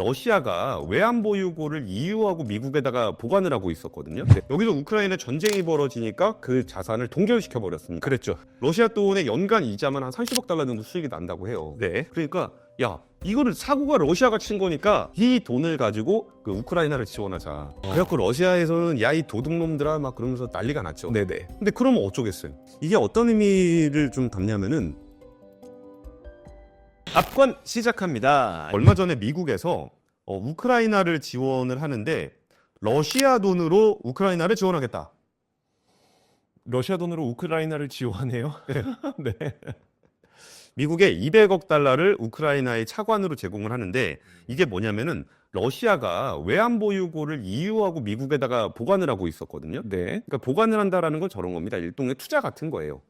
러시아가 외환 보유고를 EU하고 미국에다가 보관을 하고 있었거든요. 네. 여기서 우크라이나 전쟁이 벌어지니까 그 자산을 동결시켜 버렸습니다. 그랬죠. 러시아 돈의 연간 이자만 한 30억 달러 정도 수익이 난다고 해요. 네. 그러니까 야, 이거를 사고가 러시아가 친 거니까 이 돈을 가지고 그 우크라이나를 지원하자. 그래갖고 러시아에서는 야, 이 도둑놈들아 막 그러면서 난리가 났죠. 네네. 근데 그러면 어쩌겠어요? 이게 어떤 의미를 좀 담냐면은 압권 시작합니다. 얼마 전에 미국에서 우크라이나를 지원을 하는데 러시아 돈으로 우크라이나를 지원하겠다. 러시아 돈으로 우크라이나를 지원해요? 네. 미국의 200억 달러를 우크라이나의 차관으로 제공을 하는데 이게 뭐냐면은 러시아가 외환 보유고를 EU하고 미국에다가 보관을 하고 있었거든요. 네. 그러니까 보관을 한다라는 건 저런 겁니다. 일종의 투자 같은 거예요.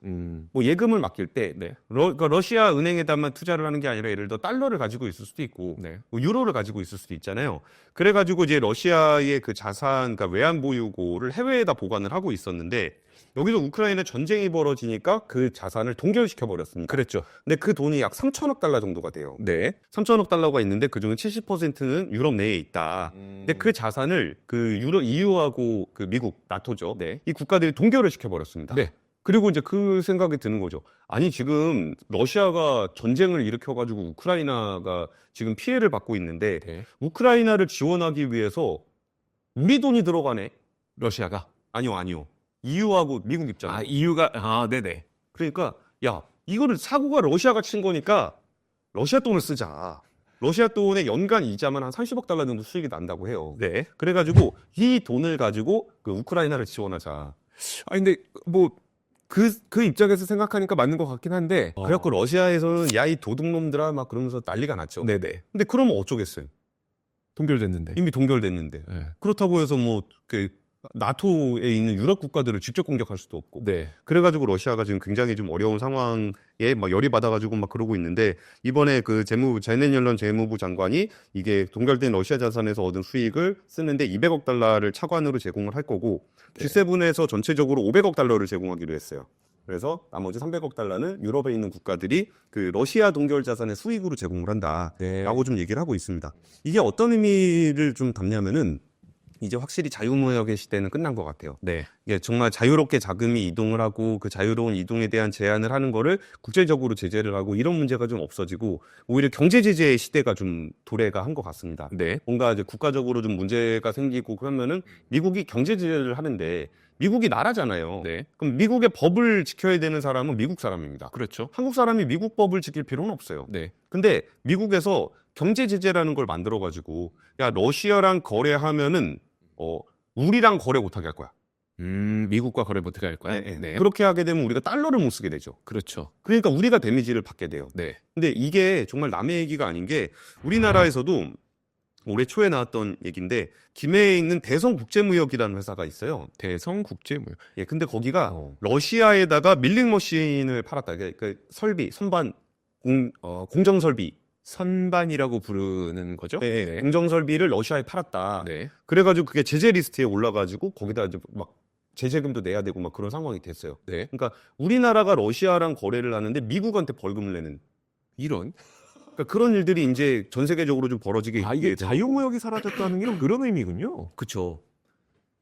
뭐 예금을 맡길 때 네. 그러니까 러시아 은행에다만 투자를 하는 게 아니라 예를 들어 달러를 가지고 있을 수도 있고 네. 뭐 유로를 가지고 있을 수도 있잖아요. 그래가지고 이제 러시아의 그 자산, 그러니까 외환 보유고를 해외에다 보관을 하고 있었는데 여기서 우크라이나 전쟁이 벌어지니까 그 자산을 동결시켜 버렸습니다. 그랬죠. 근데 그 돈이 약 3천억 달러 정도가 돼요. 네. 3천억 달러가 있는데 그중에 70%는 유럽 내에 있다. 근데 그 자산을 그 EU하고 그 미국, 나토죠. 네. 이 국가들이 동결을 시켜 버렸습니다. 네. 그리고 이제 그 생각이 드는 거죠. 아니, 지금 러시아가 전쟁을 일으켜가지고 우크라이나가 지금 피해를 받고 있는데 네. 우크라이나를 지원하기 위해서 우리 돈이 들어가네? 러시아가. 아니요. EU하고 미국 입장. 이유가 네네. 그러니까 야, 이거를 사고가 러시아가 친 거니까 러시아 돈을 쓰자. 러시아 돈의 연간 이자만 한 30억 달러 정도 수익이 난다고 해요. 네. 그래가지고 이 돈을 가지고 그 우크라이나를 지원하자. 근데 뭐 그 입장에서 생각하니까 맞는 것 같긴 한데. 그래갖고 러시아에서는 야, 이 도둑놈들아 막 그러면서 난리가 났죠. 네네. 근데 그러면 어쩌겠어요? 동결됐는데. 이미 동결됐는데. 네. 그렇다고 해서 뭐 그 나토에 있는 유럽 국가들을 직접 공격할 수도 없고. 네. 그래가지고 러시아가 지금 굉장히 좀 어려운 상황에 막 열이 받아가지고 막 그러고 있는데 이번에 그 제넷 옐런 재무부 장관이 이게 동결된 러시아 자산에서 얻은 수익을 쓰는데 200억 달러를 차관으로 제공을 할 거고 네. G7에서 전체적으로 500억 달러를 제공하기로 했어요. 그래서 나머지 300억 달러는 유럽에 있는 국가들이 그 러시아 동결 자산의 수익으로 제공을 한다라고 네. 좀 얘기를 하고 있습니다. 이게 어떤 의미를 좀 담냐면은 이제 확실히 자유무역의 시대는 끝난 것 같아요. 네. 이게 정말 자유롭게 자금이 이동을 하고 그 자유로운 이동에 대한 제한을 하는 거를 국제적으로 제재를 하고 이런 문제가 좀 없어지고 오히려 경제 제재의 시대가 좀 도래가 한 것 같습니다. 네. 뭔가 이제 국가적으로 좀 문제가 생기고 그러면은 미국이 경제 제재를 하는데 미국이 나라잖아요. 네. 그럼 미국의 법을 지켜야 되는 사람은 미국 사람입니다. 그렇죠. 한국 사람이 미국 법을 지킬 필요는 없어요. 네. 근데 미국에서 경제 제재라는 걸 만들어 가지고 야, 러시아랑 거래하면은 우리랑 거래 못하게 할 거야. 미국과 거래 못하게 할 거야. 네. 그렇게 하게 되면 우리가 달러를 못 쓰게 되죠. 그렇죠. 그러니까 우리가 데미지를 받게 돼요. 네. 근데 이게 정말 남의 얘기가 아닌 게 우리나라에서도 올해 초에 나왔던 얘기인데 김해에 있는 대성국제무역이라는 회사가 있어요. 대성국제무역. 예, 근데 거기가 러시아에다가 밀링 머신을 팔았다. 그 설비, 선반, 공정 설비. 선반이라고 부르는 거죠? 네. 공정 설비를 러시아에 팔았다. 네. 그래가지고 그게 제재 리스트에 올라가지고 거기다 이제 막 제재금도 내야 되고 막 그런 상황이 됐어요. 네. 그러니까 우리나라가 러시아랑 거래를 하는데 미국한테 벌금을 내는 이런. 그러니까 그런 일들이 이제 전 세계적으로 좀 벌어지게 이게 된- 자유무역이 사라졌다는 게 그런 의미군요. 그쵸.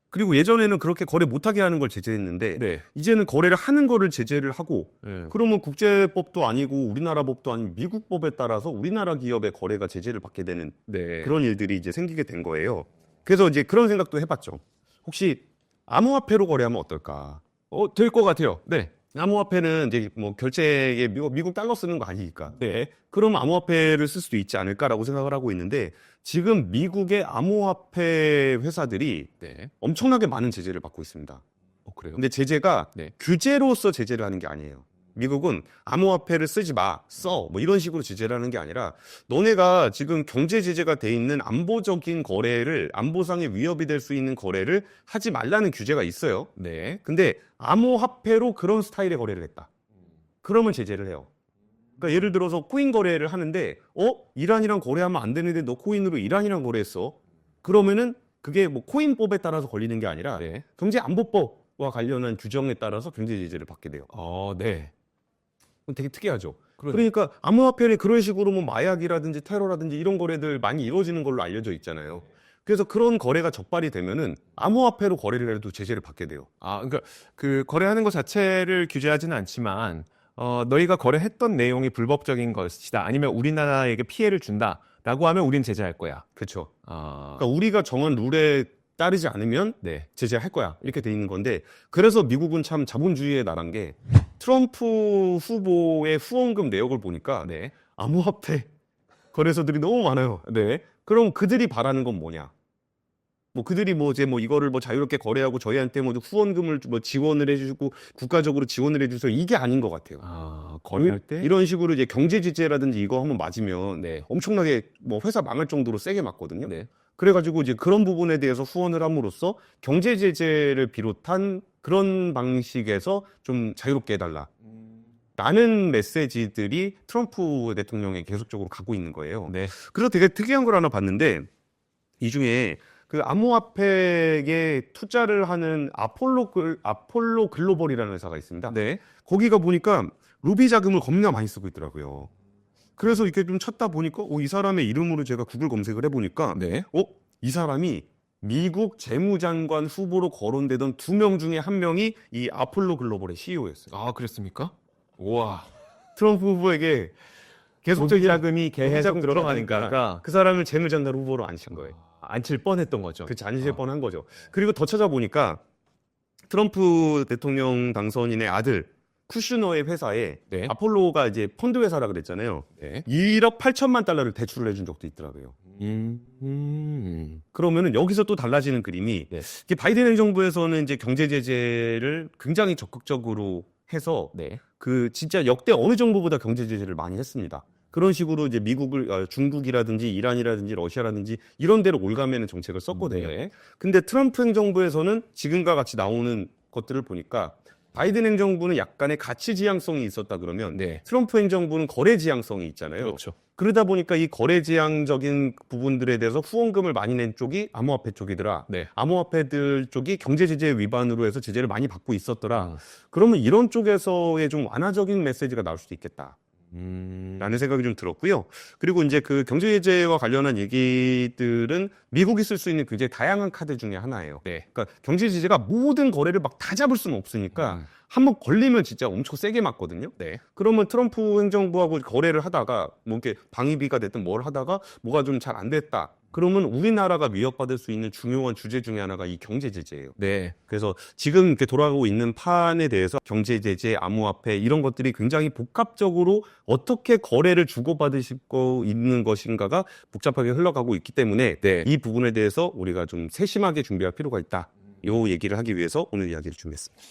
그리고 예전에는 그렇게 거래 못하게 하는 걸 제재했는데 네. 이제는 거래를 하는 거를 제재를 하고 네. 그러면 국제법도 아니고 우리나라 법도 아닌 미국 법에 따라서 우리나라 기업의 거래가 제재를 받게 되는 네. 그런 일들이 이제 생기게 된 거예요. 그래서 이제 그런 생각도 해봤죠. 혹시 암호화폐로 거래하면 어떨까? 될 것 같아요. 네. 암호화폐는 이제 뭐 결제에 미국 달러 쓰는 거 아니니까. 네. 그럼 암호화폐를 쓸 수도 있지 않을까라고 생각을 하고 있는데 지금 미국의 암호화폐 회사들이 네. 엄청나게 많은 제재를 받고 있습니다. 그래요? 근데 제재가 네. 규제로서 제재를 하는 게 아니에요. 미국은 암호화폐를 쓰지 마, 써. 뭐 이런 식으로 제재를 하는 게 아니라 너네가 지금 경제 제재가 돼 있는 안보적인 거래를 안보상의 위협이 될 수 있는 거래를 하지 말라는 규제가 있어요. 네. 근데 암호화폐로 그런 스타일의 거래를 했다. 그러면 제재를 해요. 그러니까 예를 들어서 코인 거래를 하는데 이란이랑 거래하면 안 되는데 너 코인으로 이란이랑 거래했어. 그러면은 그게 뭐 코인법에 따라서 걸리는 게 아니라 네. 경제안보법과 관련한 규정에 따라서 경제 제재를 받게 돼요. 네. 되게 특이하죠. 그러니까 암호화폐는 그런 식으로 뭐 마약이라든지 테러라든지 이런 거래들 많이 이루어지는 걸로 알려져 있잖아요. 그래서 그런 거래가 적발이 되면은 암호화폐로 거래를 해도 제재를 받게 돼요. 아, 그러니까 그 거래하는 것 자체를 규제하지는 않지만 너희가 거래했던 내용이 불법적인 것이다. 아니면 우리나라에게 피해를 준다라고 하면 우린 제재할 거야. 그렇죠. 아, 그러니까 우리가 정한 룰에 따르지 않으면 네. 제재할 거야. 이렇게 돼 있는 건데 그래서 미국은 참 자본주의의 나라인 게 트럼프 후보의 후원금 내역을 보니까 네. 암호화폐 거래소들이 너무 많아요. 네. 그럼 그들이 바라는 건 뭐냐? 뭐 그들이 뭐 이제 뭐 이거를 뭐 자유롭게 거래하고 저희한테 뭐 후원금을 뭐 지원을 해주고 국가적으로 지원을 해주세요. 이게 아닌 것 같아요. 아, 거래할 때 이런 식으로 이제 경제 제재라든지 이거 한번 맞으면 네. 엄청나게 뭐 회사 망할 정도로 세게 맞거든요. 네. 그래가지고 이제 그런 부분에 대해서 후원을 함으로써 경제 제재를 비롯한 그런 방식에서 좀 자유롭게 해달라. 라는 메시지들이 트럼프 대통령에 계속적으로 가고 있는 거예요. 네. 그래서 되게 특이한 걸 하나 봤는데 이 중에 그 암호화폐에 투자를 하는 아폴로 글로벌이라는 회사가 있습니다. 네. 거기가 보니까 루비 자금을 겁나 많이 쓰고 있더라고요. 그래서 이렇게 좀 찾다 보니까 이 사람의 이름으로 제가 구글 검색을 해보니까 네. 이 사람이 미국 재무장관 후보로 거론되던 2명 중에 1명이 이 아폴로 글로벌의 CEO였어요. 아, 그랬습니까? 우와. 트럼프 후보에게 계속적인 자금이 계속 자금 들어가니까 그 사람을 재무장관 후보로 앉힌 거예요. 앉힐 뻔했던 거죠. 그 잔실 뻔한 거죠. 그리고 더 찾아보니까 트럼프 대통령 당선인의 아들 쿠슈너의 회사에 네. 아폴로가 이제 펀드 회사라 그랬잖아요. 네. 1억 8천만 달러를 대출을 해준 적도 있더라고요. 그러면은 여기서 또 달라지는 그림이 네. 이게 바이든 행정부에서는 이제 경제 제재를 굉장히 적극적으로 해서 네. 그 진짜 역대 어느 정부보다 경제 제재를 많이 했습니다. 그런 식으로 이제 중국이라든지 이란이라든지 러시아라든지 이런 데로 올가매는 정책을 썼거든요. 네. 근데 트럼프 행정부에서는 지금과 같이 나오는 것들을 보니까 바이든 행정부는 약간의 가치 지향성이 있었다 그러면 네. 트럼프 행정부는 거래 지향성이 있잖아요. 그렇죠. 그러다 보니까 이 거래 지향적인 부분들에 대해서 후원금을 많이 낸 쪽이 암호화폐 쪽이더라. 네. 암호화폐들 쪽이 경제 제재 위반으로 해서 제재를 많이 받고 있었더라. 그러면 이런 쪽에서의 좀 완화적인 메시지가 나올 수도 있겠다. 라는 생각이 좀 들었고요. 그리고 이제 그 경제 제재와 관련한 얘기들은 미국이 쓸 수 있는 굉장히 다양한 카드 중에 하나예요. 네. 그러니까 경제 제재가 모든 거래를 막 다 잡을 수는 없으니까 한번 걸리면 진짜 엄청 세게 맞거든요. 네. 그러면 트럼프 행정부하고 거래를 하다가 뭐 이렇게 방위비가 됐든 뭘 하다가 뭐가 좀 잘 안 됐다. 그러면 우리나라가 위협받을 수 있는 중요한 주제 중에 하나가 이 경제 제재예요. 네. 그래서 지금 이렇게 돌아가고 있는 판에 대해서 경제 제재, 암호화폐 이런 것들이 굉장히 복합적으로 어떻게 거래를 주고받을 수 있는 것인가가 복잡하게 흘러가고 있기 때문에 네. 이 부분에 대해서 우리가 좀 세심하게 준비할 필요가 있다. 이 얘기를 하기 위해서 오늘 이야기를 준비했습니다.